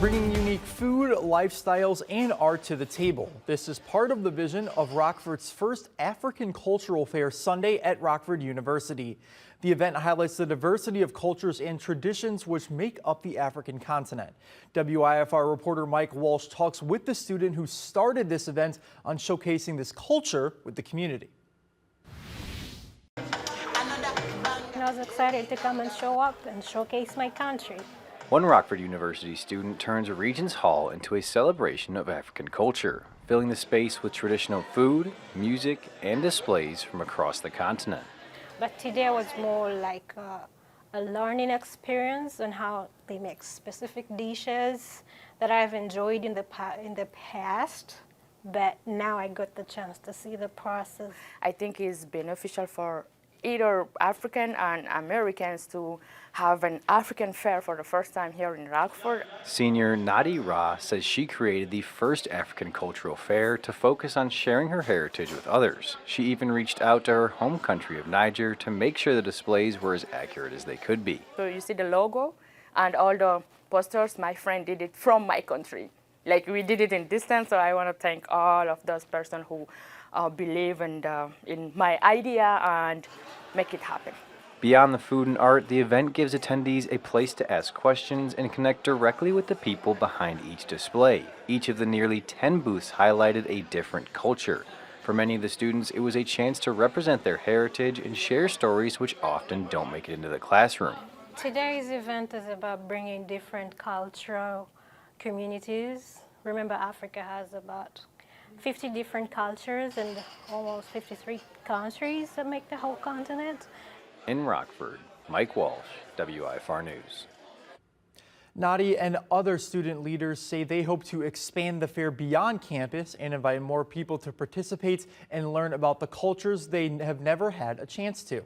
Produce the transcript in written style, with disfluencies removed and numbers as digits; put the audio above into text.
Bringing unique food, lifestyles, and art to the table. This is part of the vision of Rockford's first African Cultural Fair Sunday at Rockford University. The event highlights the diversity of cultures and traditions which make up the African continent. WIFR reporter Mike Walsh talks with the student who started this event on showcasing this culture with the community. I was excited to come and show up and showcase my country. One Rockford University student turns Regents Hall into a celebration of African culture, filling the space with traditional food, music, and displays from across the continent. But today was more like a learning experience on how they make specific dishes that I've enjoyed in the past, but now I got the chance to see the process. I think it's beneficial for either African and Americans to have an African fair for the first time here in Rockford. Senior Nadi Ra says she created the first African cultural fair to focus on sharing her heritage with others. She even reached out to her home country of Niger to make sure the displays were as accurate as they could be. So you see the logo and all the posters, my friend did it from my country. Like we did it in distance, so I want to thank all of those persons who believe in my idea and make it happen. Beyond the food and art, the event gives attendees a place to ask questions and connect directly with the people behind each display. Each of the nearly 10 booths highlighted a different culture. For many of the students, it was a chance to represent their heritage and share stories which often don't make it into the classroom. Today's event is about bringing different cultural communities. Remember, Africa has about 50 different cultures and almost 53 countries that make the whole continent. In Rockford, Mike Walsh, WIFR News. Nadi and other student leaders say they hope to expand the fair beyond campus and invite more people to participate and learn about the cultures they have never had a chance to.